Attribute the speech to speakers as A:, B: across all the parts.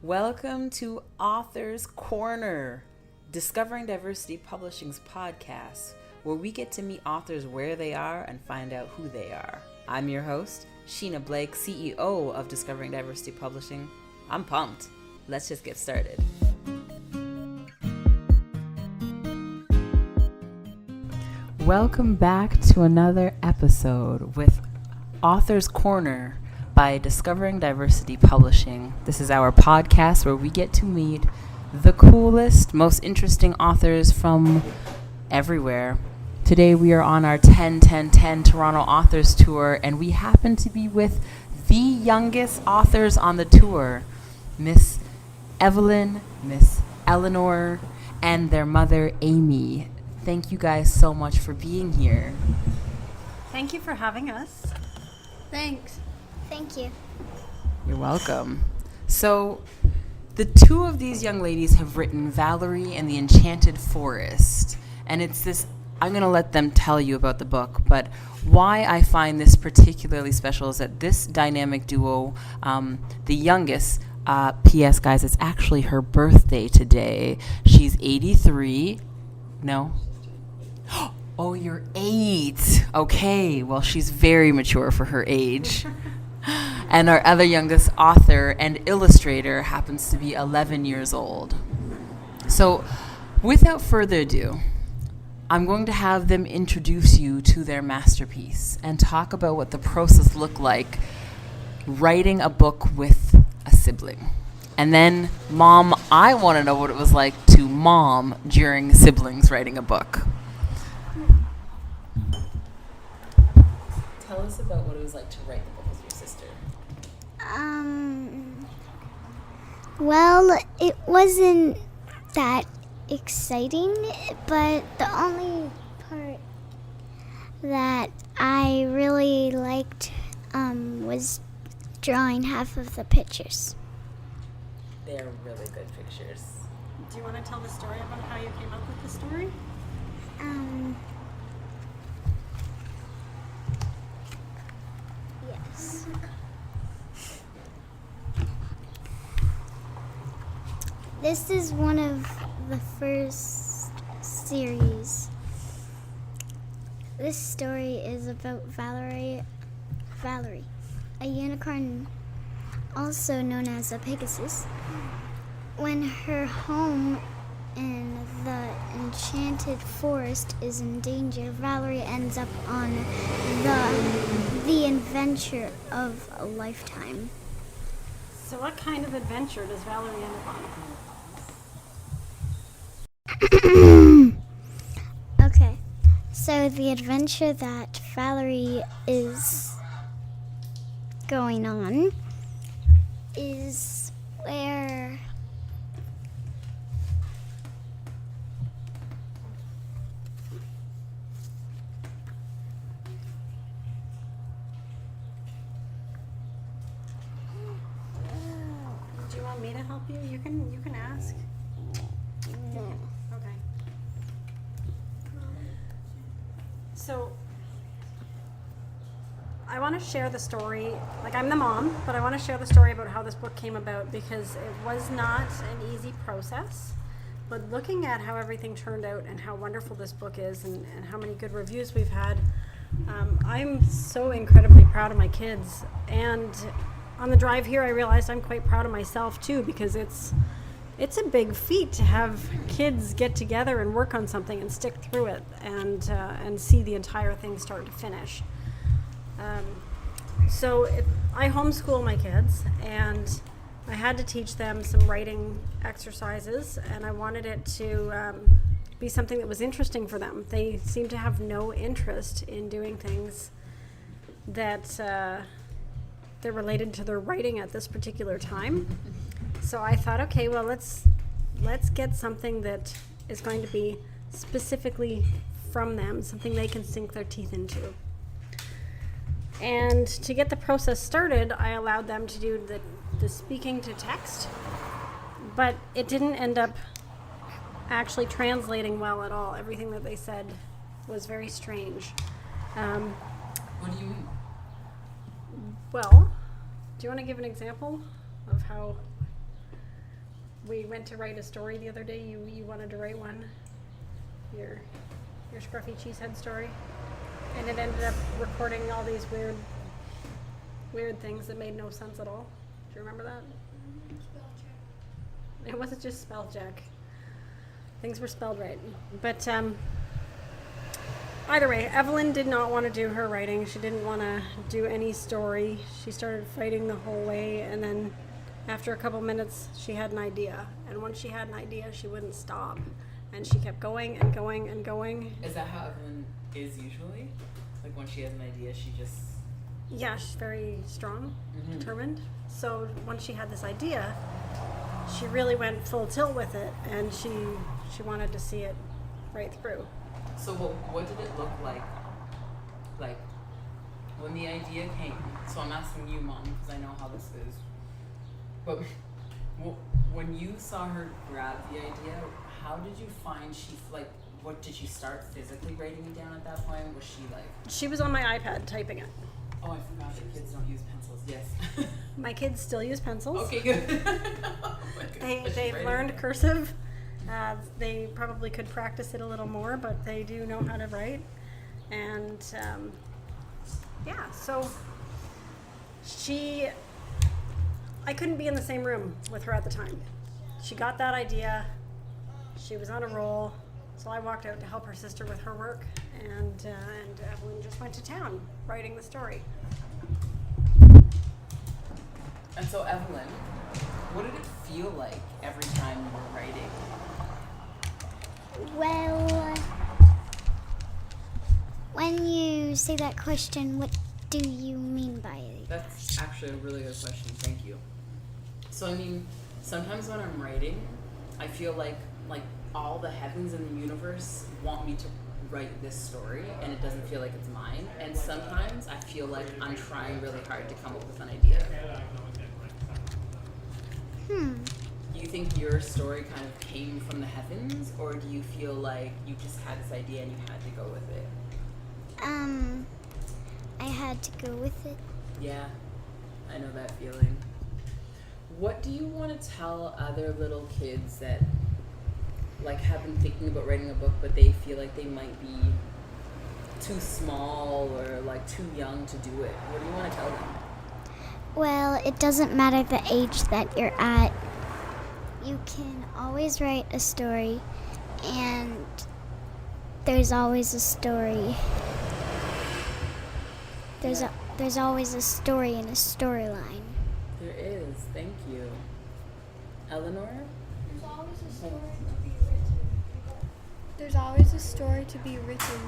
A: Welcome to Author's Corner, Discovering Diversity Publishing's podcast, where we get to meet authors where they are and find out who they are. I'm your host, Sheena Blake, CEO of Discovering Diversity Publishing. I'm pumped. Let's just get started. Welcome back to another episode with Author's Corner by Discovering Diversity Publishing. This is our podcast where we get to meet the coolest, most interesting authors from everywhere. Today we are on our 10-10-10 Toronto Authors Tour, and we happen to be with the youngest authors on the tour, Miss Evelyn, Miss Eleanor, and their mother, Amy. Thank you guys so much for being here.
B: Thank you for having us.
C: Thanks. Thank you.
A: You're welcome. So, the two of these young ladies have written Valerie and the Enchanted Forest. And it's this, I'm going to let them tell you about the book, but why I find this particularly special is that this dynamic duo, the youngest, P.S. guys, it's actually her birthday today. She's 83. No? Oh, you're 8. Okay, well, she's very mature for her age. And our other youngest author and illustrator happens to be 11 years old. So, without further ado, I'm going to have them introduce you to their masterpiece and talk about what the process looked like writing a book with a sibling. And then, Mom, I want to know what it was like to mom during siblings writing a book. Tell us about what it was like to write the book with your sister.
C: Well, it wasn't that exciting, but the only part that I really liked was drawing half of the pictures.
A: They're really good pictures.
B: Do you want to tell the story about how you came up with the story?
C: Yes. This is one of the first series. This story is about Valerie, a unicorn also known as a Pegasus. When her home in the Enchanted Forest is in danger, Valerie ends up on the adventure of a lifetime.
B: So what kind of adventure does Valerie end up on?
C: Okay, so the adventure that Valerie is going on is where
B: Do you want me to help you? You can ask.
C: no.
B: Okay. So I want to share the story, like I'm the mom, but I want to share the story about how this book came about because it was not an easy process. But looking at how everything turned out and how wonderful this book is and how many good reviews we've had, I'm so incredibly proud of my kids. And on the drive here, I realized I'm quite proud of myself too, because it's a big feat to have kids get together and work on something and stick through it and see the entire thing start to finish. I homeschool my kids, and I had to teach them some writing exercises, and I wanted it to be something that was interesting for them. They seem to have no interest in doing things that they're related to their writing at this particular time. So I thought, okay, well, let's get something that is going to be specifically from them, something they can sink their teeth into. And to get the process started, I allowed them to do the speaking to text, but it didn't end up actually translating well at all. Everything that they said was very strange.
A: What do you mean?
B: Well, do you want to give an example of how we went to write a story the other day. You wanted to write one, your scruffy cheesehead story, and it ended up recording all these weird things that made no sense at all. Do you remember that?
C: Spell check.
B: It wasn't just spell check. Things were spelled right. But either way, Evelyn did not want to do her writing. She didn't want to do any story. She started fighting the whole way, and then after a couple minutes, she had an idea. And once she had an idea, she wouldn't stop. And she kept going and going and going.
A: Is that how Evelyn is usually? Like when she has an idea, she just...
B: Yeah, she's very strong, determined. So once she had this idea, she really went full tilt with it, and she wanted to see it right through.
A: So what did it look like when the idea came? So I'm asking you, Mom, because I know how this is. But when you saw her grab the idea, how did you find what did she start physically writing it down at that point? Was she like...
B: She was on my iPad typing it.
A: Oh, I forgot that kids don't use pencils. Yes.
B: My kids still use pencils.
A: Okay, good.
B: They've learned cursive. They probably could practice it a little more, but they do know how to write. And so I couldn't be in the same room with her at the time. She got that idea. She was on a roll. So I walked out to help her sister with her work, and Evelyn just went to town writing the story.
A: And so, Evelyn, what did it feel like every time you were writing?
C: Well, when you say that question, what do you mean by it?
A: That's actually a really good question. Thank you. So, I mean, sometimes when I'm writing, I feel like all the heavens in the universe want me to write this story, and it doesn't feel like it's mine. And sometimes I feel like I'm trying really hard to come up with an idea. Do you think your story kind of came from the heavens, or do you feel like you just had this idea and you had to go with it?
C: I had to go with it.
A: Yeah, I know that feeling. What do you want to tell other little kids that have been thinking about writing a book, but they feel like they might be too small or too young to do it? What do you want to tell them?
C: Well, it doesn't matter the age that you're at. You can always write a story, and there's always a story. There's always a story and a storyline.
A: There is. Thank you. Eleanor?
D: There's always a story to be written. There's always a story to be written.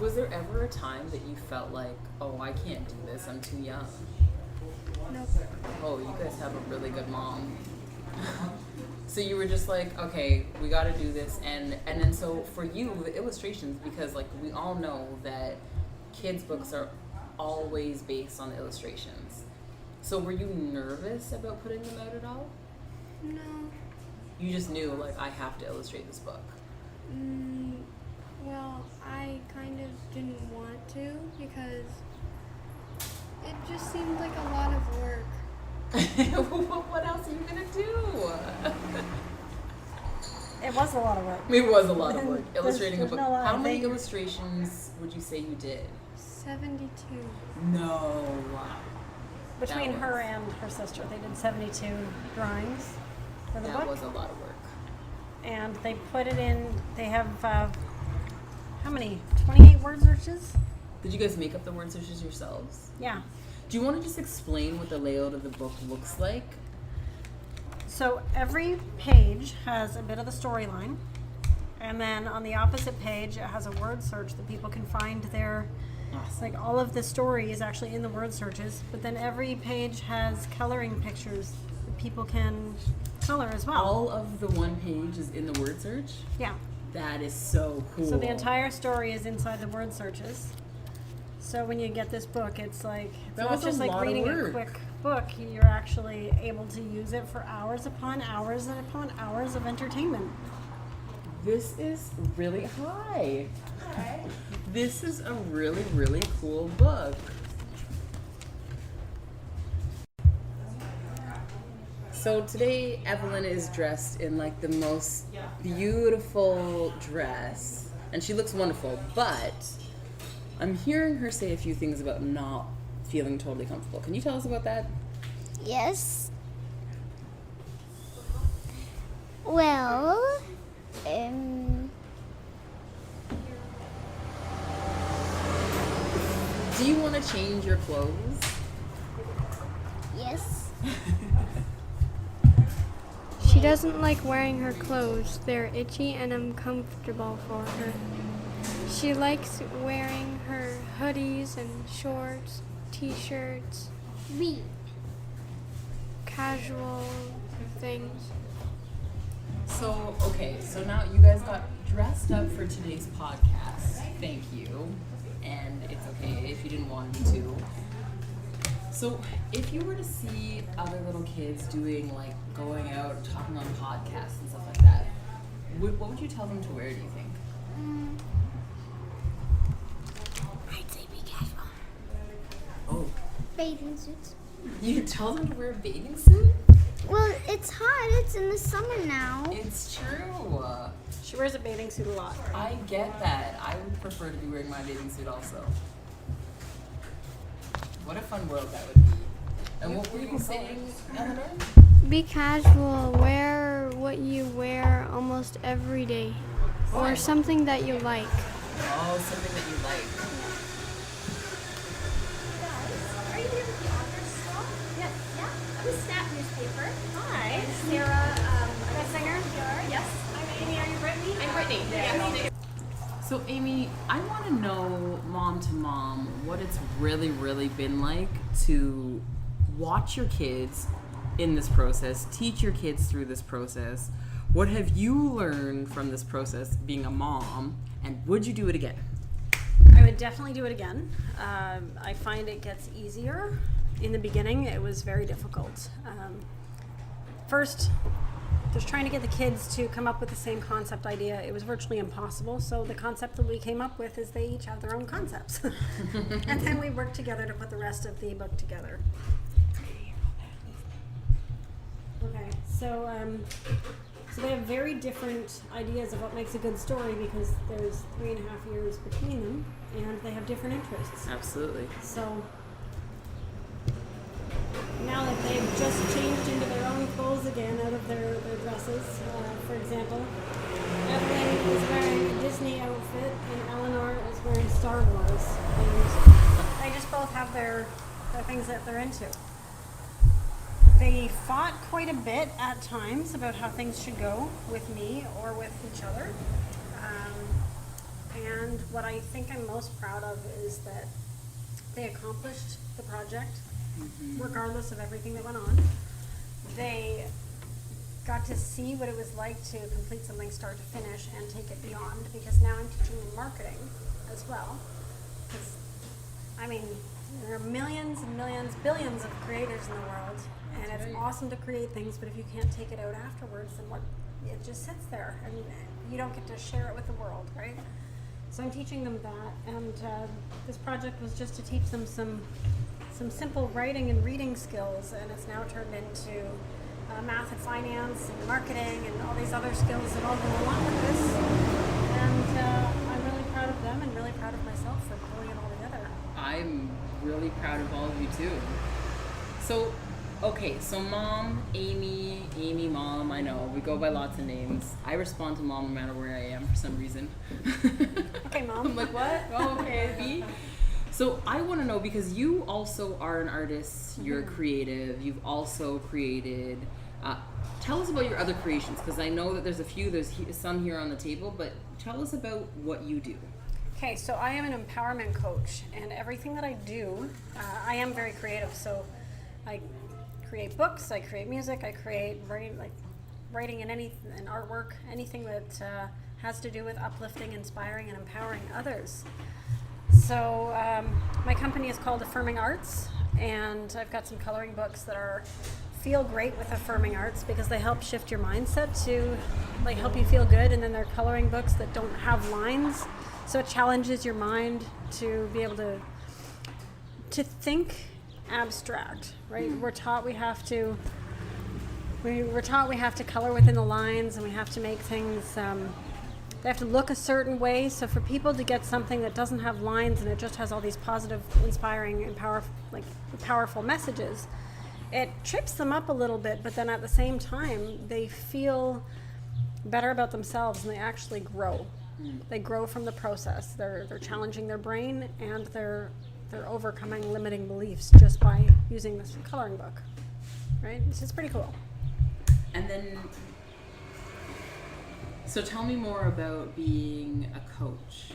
A: Was there ever a time that you felt like, oh, I can't do this, I'm too young?
D: Nope.
A: Oh, you guys have a really good mom. So you were just like, okay, we got to do this, and then so for you, the illustrations, because we all know that kids' books are always based on the illustrations. So were you nervous about putting them out at all?
D: No.
A: You just knew, I have to illustrate this book.
D: Well, I kind of didn't want to because it just seemed like a lot of work.
A: What else are you going to do?
B: It was a lot of work.
A: It was a lot of work, illustrating
B: there's
A: a book.
B: no lie.
A: How many illustrations would you say you did?
D: 72.
A: No.
B: Between
A: That
B: her
A: was-
B: and her sister, they did 72 drawings for the
A: That
B: book.
A: was a lot of work.
B: And they put it in, they have, how many? 28 word searches?
A: Did you guys make up the word searches yourselves?
B: Yeah.
A: Do you want to just explain what the layout of the book looks like?
B: So every page has a bit of the storyline, and then on the opposite page it has a word search that people can find their,
A: Awesome.
B: all of the story is actually in the word searches, but then every page has coloring pictures that people can color as well.
A: All of the one page is in the word search?
B: Yeah.
A: That is so cool.
B: So the entire story is inside the word searches. So when you get this book, it's it's
A: That
B: not
A: was a
B: just
A: lot of
B: reading
A: work.
B: a quick book. You're actually able to use it for hours upon hours and upon hours of entertainment.
A: This is really high. This is a really, really cool book. So today Evelyn is dressed in like the most beautiful dress, and she looks wonderful, but I'm hearing her say a few things about not feeling totally comfortable. Can you tell us about that?
C: Yes. Well,
A: Do you want to change your clothes?
C: yes.
D: She doesn't like wearing her clothes. They're itchy and uncomfortable for her. She likes wearing her hoodies and shorts, t-shirts,
C: Read.
D: casual things.
A: So, okay, so now you guys got dressed up for today's podcast. Thank you. And it's okay if you didn't want me to. So, if you were to see other little kids doing, like, going out, talking on podcasts and stuff like that, what would you tell them to wear, do you think?
C: I'd say be casual.
A: Oh,
C: Bathing suits.
A: you tell them to wear a bathing suit?
C: Well, it's hot. It's in the summer now.
A: It's true.
B: She wears a bathing suit a lot.
A: I get that. I would prefer to be wearing my bathing suit also. What a fun world that would be. And what were you saying, Eleanor?
D: Be casual. Wear what you wear almost every day. Or something that you like.
A: Oh, something that you like.
E: Are you here with the author's swap? Yes. Yeah? I'm a Snap newspaper. Hi. Sarah, I'm a singer. Yes. I'm Amy. Are you Brittany? I'm Brittany. Yes.
A: So, Amy, I want to know, mom to mom, what it's really, really been like to watch your kids in this process, teach your kids through this process. What have you learned from this process being a mom, and would you do it again?
B: I would definitely do it again. I find it gets easier. In the beginning, it was very difficult. First, just trying to get the kids to come up with the same concept idea, it was virtually impossible. So the concept that we came up with is they each have their own concepts. And then we worked together to put the rest of the book together. Okay, so they have very different ideas of what makes a good story because there's 3.5 years between them, and they have different interests.
A: Absolutely.
B: So now that they've just changed into their own clothes again out of their dresses, for example, Evelyn is wearing a Disney outfit and Eleanor is wearing Star Wars. And they just both have their things that they're into. They fought quite a bit at times about how things should go with me or with each other. And what I think I'm most proud of is that they accomplished the project regardless of everything that went on. They got to see what it was like to complete something start to finish and take it beyond, because now I'm teaching them marketing as well. Because, I mean, there are millions and millions, billions of creators in the world, and it's awesome to create things, but if you can't take it out afterwards, then what? It just sits there, and you don't get to share it with the world, right? So I'm teaching them that, and this project was just to teach them some simple writing and reading skills, and it's now turned into math and finance and marketing and all these other skills that all go along with this. And I'm really proud of them and really proud of myself for pulling it all together.
A: I'm really proud of all of you too. So, okay, so mom, Amy, mom, I know, we go by lots of names. I respond to mom no matter where I am for some reason.
B: Okay, Mom.
A: I'm like, what? Oh, okay, B. So I want to know, because you also are an artist, you're creative, you've also created, tell us about your other creations, because I know that there's some here on the table, but tell us about what you do.
B: Okay, so I am an empowerment coach, and everything that I do, I am very creative. So I create books, I create music, I create writing and artwork, anything that has to do with uplifting, inspiring, and empowering others. So my company is called Affirming Arts, and I've got some coloring books that feel great with affirming arts because they help shift your mindset to help you feel good, and then they're coloring books that don't have lines, so it challenges your mind to be able to think abstract, right? We're taught we have to we were taught we have to color within the lines, and we have to make things, they have to look a certain way. So for people to get something that doesn't have lines and it just has all these positive, inspiring, and powerful messages, it trips them up a little bit, but then at the same time, they feel better about themselves and they actually grow. They grow from the process. They're challenging their brain, and they're overcoming limiting beliefs just by using this coloring book. Right? This is pretty cool.
A: And then, so tell me more about being a coach.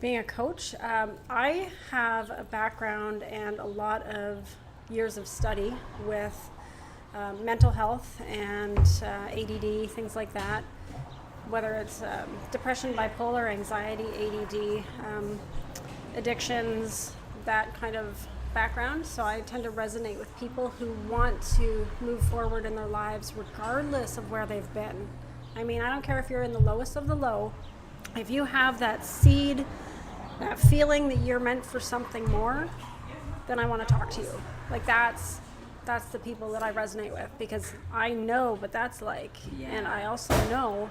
B: Being a coach, I have a background and a lot of years of study with mental health and ADD, things like that. Whether it's depression, bipolar, anxiety, ADD, addictions, that kind of background. So I tend to resonate with people who want to move forward in their lives regardless of where they've been. I mean, I don't care if you're in the lowest of the low. If you have that seed, that feeling that you're meant for something more, then I want to talk to you. Like that's the people that I resonate with, because I know what that's like.
A: Yeah.
B: And I also know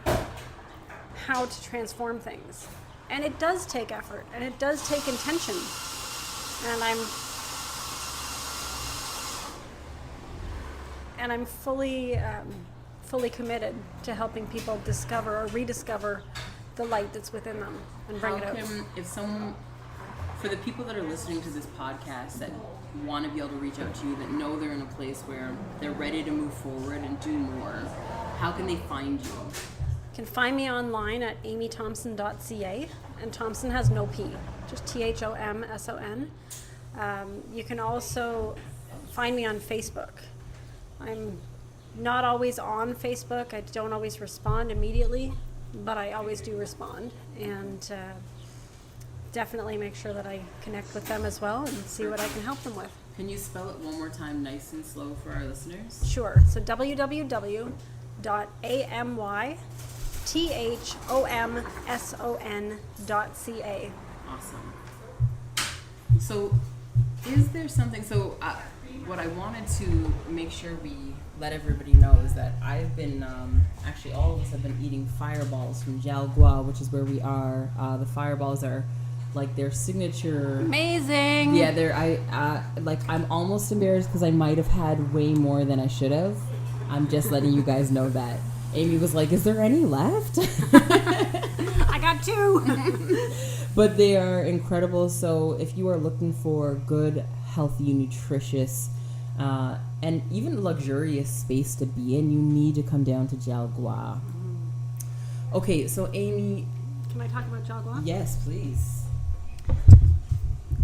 B: how to transform things. And it does take effort, and it does take intention. And I'm fully committed to helping people discover or rediscover the light that's within them and bring it out.
A: If someone, for the people that are listening to this podcast that want to be able to reach out to you, that know they're in a place where they're ready to move forward and do more, how can they find you?
B: You can find me online at amythomson.ca, and Thompson has no P, just THOMSON. You can also find me on Facebook. I'm not always on Facebook. I don't always respond immediately, but I always do respond, and definitely make sure that I connect with them as well and see what I can help them with.
A: Can you spell it one more time nice and slow for our listeners?
B: Sure. So www.amythomson.ca.
A: Awesome. So is there something, what I wanted to make sure we let everybody know is that I've been, actually all of us have been eating fireballs from Jal Gua, which is where we are. The fireballs are like their signature.
B: Amazing.
A: Yeah, I'm almost embarrassed because I might have had way more than I should have. I'm just letting you guys know that. Amy was like, is there any left?
B: I got 2.
A: But they are incredible. So if you are looking for good, healthy, nutritious, and even luxurious space to be in, you need to come down to Jal Gua. Okay, so Amy.
B: Can I talk about Jal Gua?
A: Yes, please.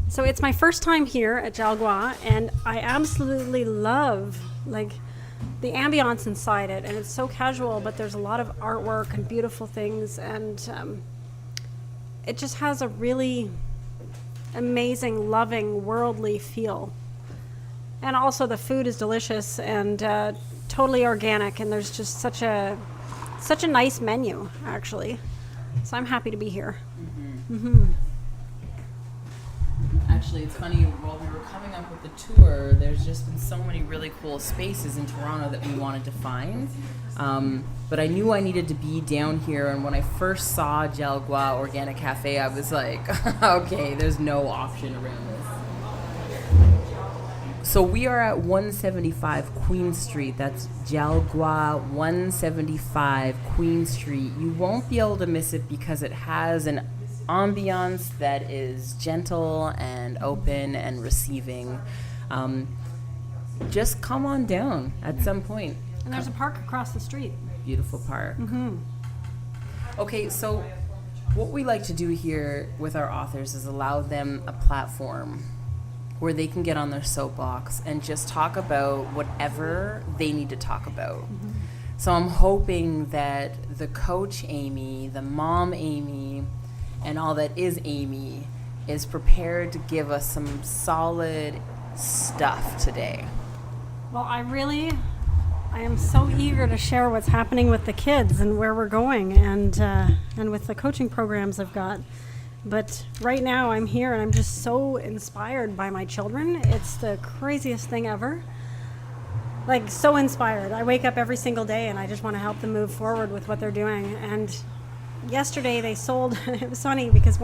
B: So it's my first time here at Jal Gua, and I absolutely love the ambiance inside it, and it's so casual, but there's a lot of artwork and beautiful things, and it just has a really amazing, loving, worldly feel. And also the food is delicious and totally organic, and there's just such a nice menu, actually. So I'm happy to be here.
A: Actually, it's funny, while we were coming up with the tour, there's just been so many really cool spaces in Toronto that we wanted to find. But I knew I needed to be down here, and when I first saw Jal Gua Organic Cafe, I was like, okay, there's no option around this. So we are at 175 Queen Street. That's Jal Gua 175 Queen Street. You won't be able to miss it because it has an ambiance that is gentle and open and receiving. Just come on down at some point.
B: And there's a park across the street.
A: Beautiful park. Okay, so what we like to do here with our authors is allow them a platform where they can get on their soapbox and just talk about whatever they need to talk about. So I'm hoping that the coach Amy, the mom Amy, and all that is Amy is prepared to give us some solid stuff today.
B: Well, I am so eager to share what's happening with the kids and where we're going, and with the coaching programs I've got. But right now I'm here and I'm just so inspired by my children. It's the craziest thing ever. like so inspired. I wake up every single day and I just want to help them move forward with what they're doing. And yesterday they sold, it was funny because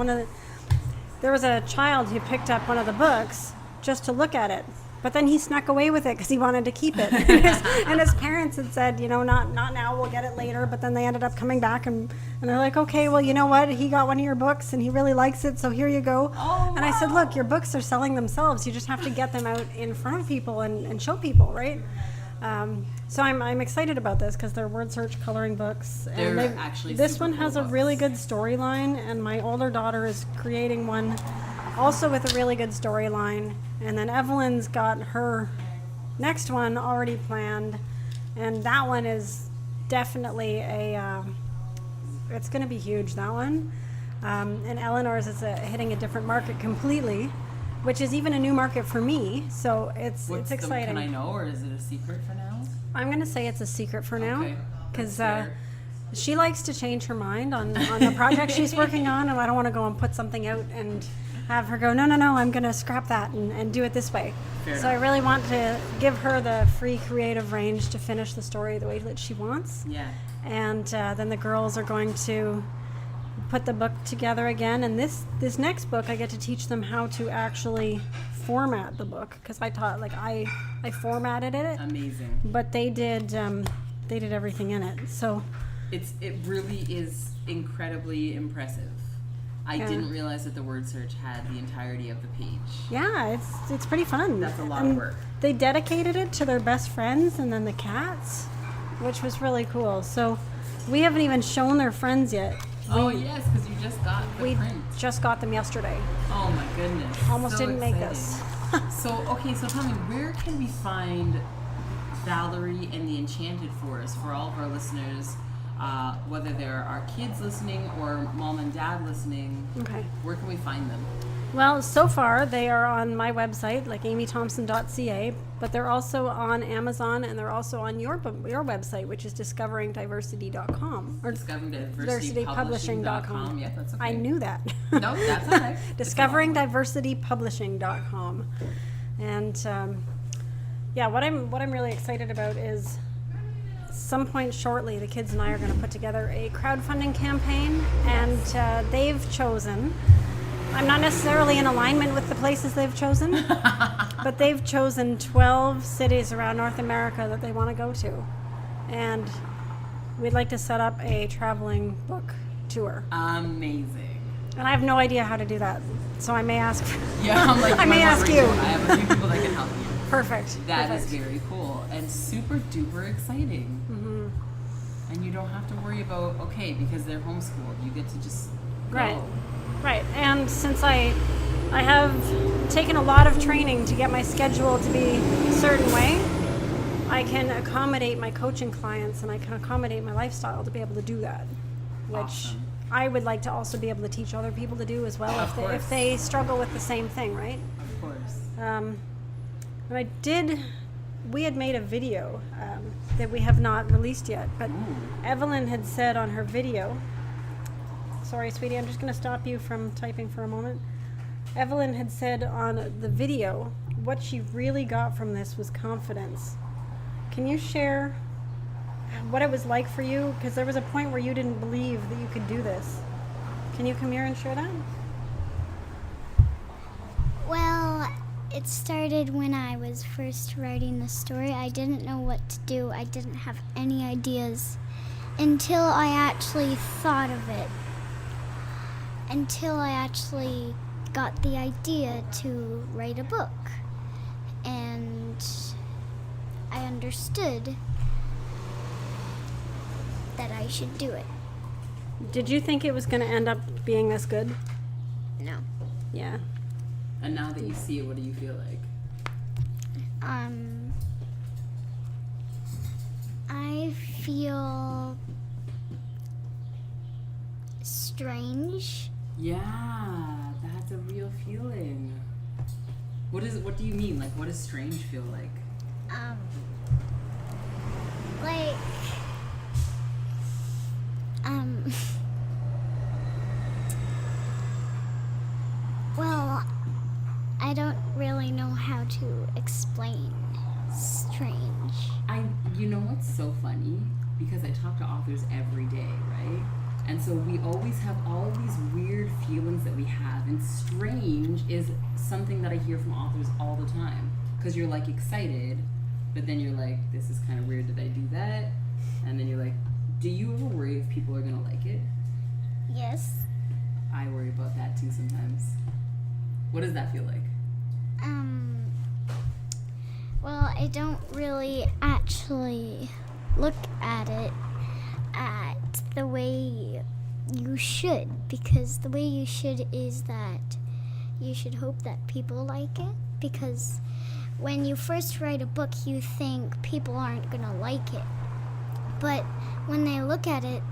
B: there was a child who picked up one of the books just to look at it. But then he snuck away with it because he wanted to keep it. And his parents had said, not now, we'll get it later. But then they ended up coming back and they're like, okay, well, you know what? He got one of your books and he really likes it, so here you go.
A: Oh,
B: and I said, look, your books are selling themselves. You just have to get them out in front of people and show people, right? So I'm excited about this because they're word search coloring books. And
A: They're actually
B: this
A: super
B: one
A: cool
B: has a
A: books.
B: really good storyline, and my older daughter is creating one also with a really good storyline. And then Evelyn's got her next one already planned, and that one is definitely it's going to be huge, that one. And Eleanor's is hitting a different market completely, which is even a new market for me. So it's exciting.
A: Can I know, or is it a secret for now?
B: I'm going to say it's a secret for now
A: Okay,
B: because
A: that's fair.
B: she likes to change her mind on the project she's working on, and I don't want to go and put something out and have her go, no, I'm going to scrap that and do it this way.
A: Fair
B: So I
A: enough.
B: really want to give her the free creative range to finish the story the way that she wants.
A: Yeah.
B: And then the girls are going to put the book together again. And this next book, I get to teach them how to actually format the book, because I taught, like, I formatted it,
A: Amazing.
B: but they did everything in it. So
A: It really is incredibly impressive. I
B: Yeah.
A: didn't realize that the word search had the entirety of the page.
B: yeah, it's pretty fun.
A: That's a lot
B: And
A: of work.
B: They dedicated it to their best friends and then the cats, which was really cool. So we haven't even shown their friends yet.
A: Oh yes, because you just got the
B: We
A: print.
B: just got them yesterday.
A: Oh my goodness.
B: Almost
A: So
B: didn't make
A: exciting.
B: us.
A: So tell me, where can we find Valerie and the Enchanted Forest for all of our listeners, whether there are kids listening or mom and dad listening?
B: Okay.
A: Where can we find them?
B: Well, so far they are on my website, like amythompson.ca, but they're also on Amazon, and they're also on your website, which is discoveringdiversity.com or
A: Diversitypublishing.com. Yeah, that's okay.
B: I knew that.
A: No, that's all right.
B: discoveringdiversitypublishing.com. And what I'm really excited about is some point shortly the kids and I are going to put together a crowdfunding campaign, and they've chosen, I'm not necessarily in alignment with the places they've chosen, but they've chosen 12 cities around North America that they want to go to, and we'd like to set up a traveling book tour.
A: Amazing.
B: And I have no idea how to do that, so I may ask.
A: Yeah, I'm like,
B: I may
A: you might
B: ask
A: wanna
B: you.
A: reach out. I have a few people that can help you.
B: Perfect.
A: That is
B: Perfect.
A: very cool and super duper exciting.
B: Mm-hmm.
A: And you don't have to worry about, because they're homeschooled, you get to just go.
B: Right. And since I have taken a lot of training to get my schedule to be a certain way, I can accommodate my coaching clients and I can accommodate my lifestyle to be able to do that, which
A: Awesome.
B: I would like to also be able to teach other people to do as well
A: Of course.
B: if they struggle with the same thing, right?
A: Of course.
B: And we had made a video that we have not released yet, but Evelyn had said on her video, sorry, sweetie, I'm just going to stop you from typing for a moment. Evelyn had said on the video what she really got from this was confidence. Can you share what it was like for you? Because there was a point where you didn't believe that you could do this. Can you come here and share that?
C: Well, it started when I was first writing the story. I didn't know what to do. I didn't have any ideas until I actually thought of it. Until I actually got the idea to write a book. And I understood that I should do it.
B: Did you think it was going to end up being this good?
C: No.
B: Yeah.
A: And now that you see it, what do you feel like?
C: I feel strange.
A: Yeah, that's a real feeling. What do you mean? Like, what does strange feel like?
C: Like, well, I don't really know how to explain strange.
A: talk to authors every day, right? And so we always have all of these weird feelings that we have, and strange is something that I hear from authors all the time, because you're like excited, but then you're like, this is kind of weird, did I do that? And then you're like, do you ever worry if people are gonna like it?
C: Yes.
A: I worry about that too sometimes. What does that feel like?
C: Well, I don't really actually look at it at the way you should, because the way you should is that you should hope that people like it, because when you first write a book, you think people aren't gonna like it. But when they look at it,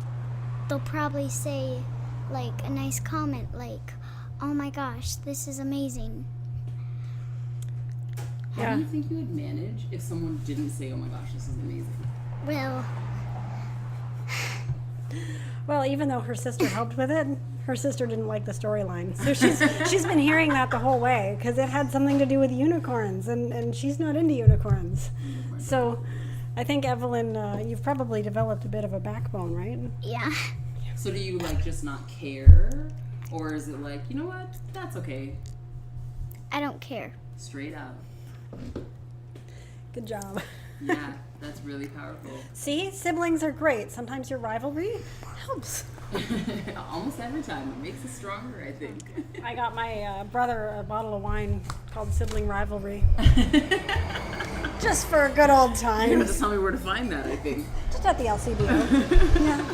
C: they'll probably say, like, a nice comment like, oh my gosh, this is amazing.
A: How do you think you would manage if someone didn't say, oh my gosh, this is amazing?
B: Well, even though her sister helped with it, her sister didn't like the storyline. So she's been hearing that the whole way, because it had something to do with unicorns, and she's not into unicorns. So I think, Evelyn, you've probably developed a bit of a backbone, right?
C: Yeah.
A: So do you like just not care? Or is it like, you know what, that's okay?
C: I don't care.
A: Straight up.
B: Good job.
A: Yeah, that's really powerful.
B: See, siblings are great. Sometimes your rivalry helps.
A: Almost every time. It makes us stronger, I think.
B: I got my brother a bottle of wine called Sibling Rivalry. Just for a good old time.
A: You're going to tell me where to find that, I think.
B: Just at the LCBO. Yeah.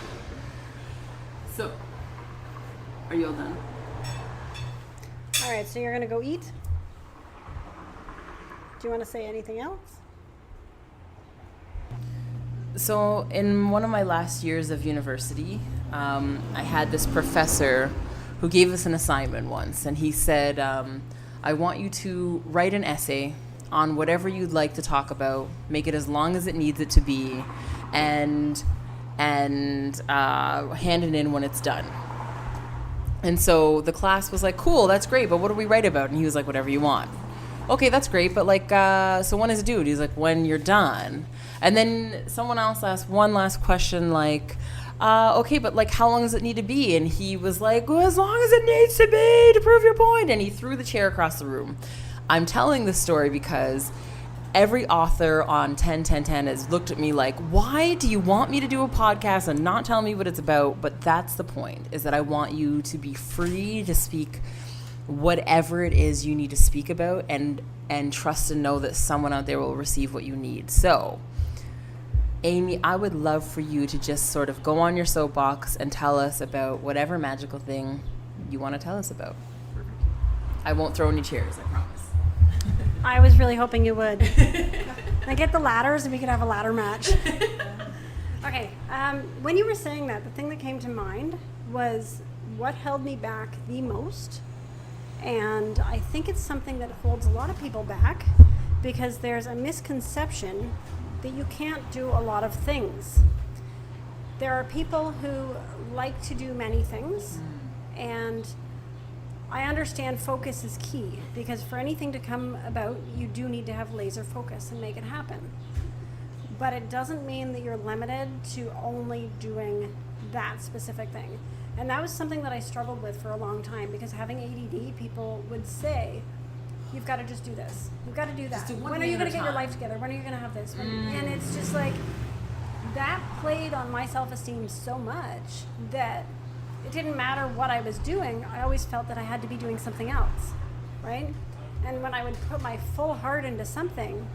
A: So, are you all done?
B: All right, so you're going to go eat? Do you want to say anything else?
A: So, in one of my last years of university, I had this professor who gave us an assignment once, and he said, I want you to write an essay on whatever you'd like to talk about, make it as long as it needs it to be, and hand it in when it's done. And so the class was like, cool, that's great, but what do we write about? And he was like, whatever you want. Okay, that's great, but like, so when is it due? He's like, when you're done. And then someone else asked one last question, like, okay, but like, how long does it need to be? And he was like, well, as long as it needs to be to prove your point. And he threw the chair across the room. I'm telling this story because every author on 10-10-10 has looked at me like, why do you want me to do a podcast and not tell me what it's about? But that's the point, is that I want you to be free to speak whatever it is you need to speak about, and trust and know that someone out there will receive what you need. So, Amy, I would love for you to just sort of go on your soapbox and tell us about whatever magical thing you want to tell us about. I won't throw any chairs, I promise.
B: I was really hoping you would. I get the ladders and we could have a ladder match. Okay, when you were saying that, the thing that came to mind was what held me back the most. And I think it's something that holds a lot of people back, because there's a misconception that you can't do a lot of things. There are people who like to do many things, and I understand focus is key, because for anything to come about, you do need to have laser focus and make it happen. But it doesn't mean that you're limited to only doing that specific thing. And that was something that I struggled with for a long time, because having ADD, people would say, you've got to just do this. You've got to do that. When are you going to get your life together? When are you going to have this? And it's just like, that played on my self-esteem so much that it didn't matter what I was doing. I always felt that I had to be doing something else, right? And when I would put my full heart into something,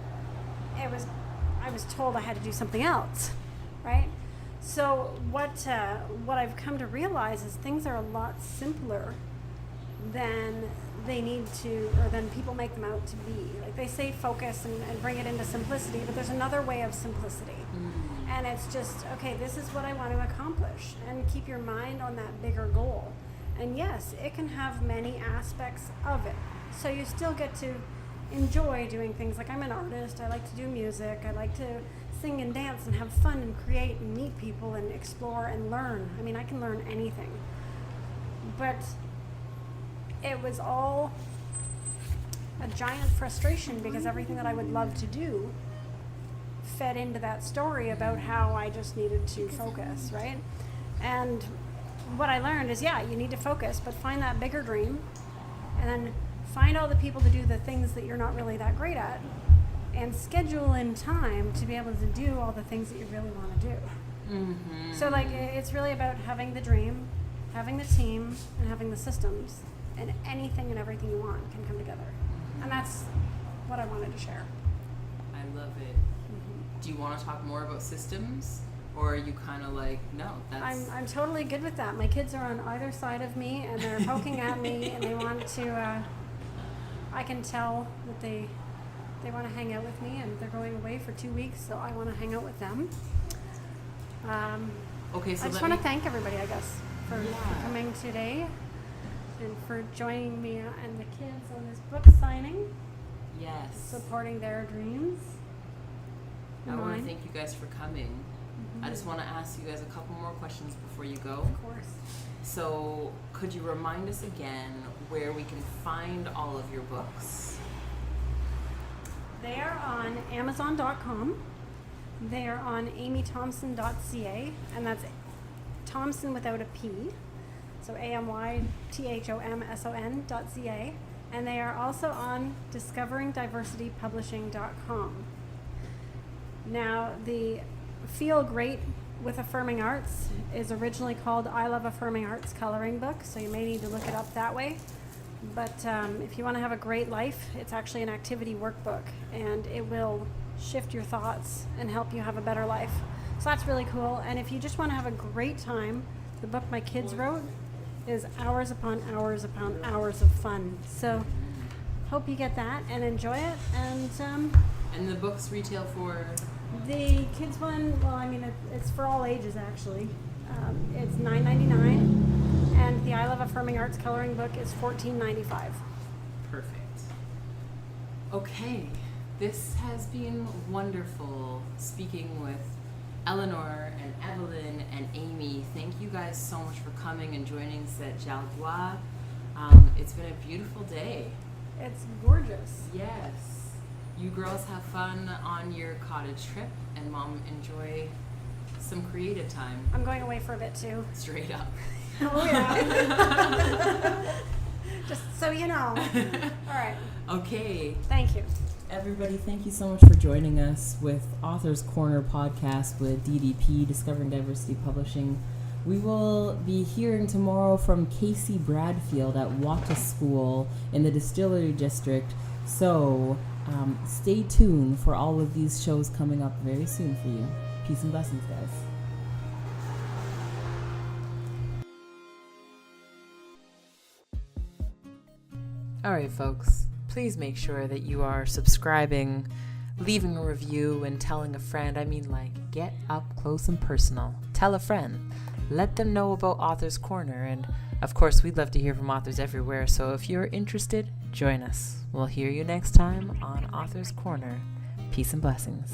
B: I was told I had to do something else, right? So what I've come to realize is things are a lot simpler than they need to, or than people make them out to be. Like, they say focus and bring it into simplicity, but there's another way of simplicity. Mm-hmm. And it's just, okay, this is what I want to accomplish, and keep your mind on that bigger goal. And yes, it can have many aspects of it. So you still get to enjoy doing things. Like, I'm an artist, I like to do music, I like to sing and dance and have fun and create and meet people and explore and learn. I mean, I can learn anything. But it was all a giant frustration, because everything that I would love to do fed into that story about how I just needed to focus, right? And what I learned is, yeah, you need to focus, but find that bigger dream, and then find all the people to do the things that you're not really that great at, and schedule in time to be able to do all the things that you really want to do.
A: Mm-hmm.
B: So like, it's really about having the dream, having the team, and having the systems, and anything and everything you want can come together. And that's what I wanted to share.
A: I love it. Do you want to talk more about systems, or are you kind of like, no, that's...
B: I'm totally good with that. My kids are on either side of me, and they're poking at me, and they want to, I can tell that they want to hang out with me, and they're going away for 2 weeks, so I want to hang out with them.
A: Okay, so
B: I just want to thank everybody, I guess, for coming today, and for joining me and the kids on this book signing.
A: Yes.
B: Supporting their dreams.
A: I want to thank you guys for coming. I just want to ask you guys a couple more questions before you go.
B: Of course.
A: So, could you remind us again where we can find all of your books?
B: They are on Amazon.com. They are on amythomson.ca, and that's Thompson without a P. So AMYTHOMSON.ca. And they are also on discoveringdiversitypublishing.com. Now, the Feel Great with Affirming Arts is originally called I Love Affirming Arts Coloring Book, so you may need to look it up that way. But if you want to have a great life, it's actually an activity workbook, and it will shift your thoughts and help you have a better life. So that's really cool. And if you just want to have a great time, the book my kids wrote is hours upon hours upon hours of fun. So hope you get that and enjoy it. And
A: the books retail for?
B: The kids one, well, I mean, it's for all ages, actually. It's $9.99, and the I Love Affirming Arts coloring book is $14.95.
A: Perfect. Okay, this has been wonderful speaking with Eleanor and Evelyn and Amy. Thank you guys so much for coming and joining us at Jal Gua. It's been a beautiful day.
B: It's gorgeous.
A: Yes. You girls have fun on your cottage trip, and Mom, enjoy some creative time.
B: I'm going away for a bit too.
A: Straight up.
B: Oh yeah. Just so you know. All right.
A: Okay.
B: Thank you.
A: Everybody, thank you so much for joining us with Author's Corner podcast with DDP, Discovering Diversity Publishing. We will be hearing tomorrow from Casey Bradfield at Wata School in the Distillery District. So stay tuned for all of these shows coming up very soon for you. Peace and blessings, guys. All right, folks. Please make sure that you are subscribing, leaving a review, and telling a friend. I mean, like, get up close and personal. Tell a friend. Let them know about Author's Corner. And, of course, we'd love to hear from authors everywhere. So if you're interested, join us. We'll hear you next time on Author's Corner. Peace and blessings.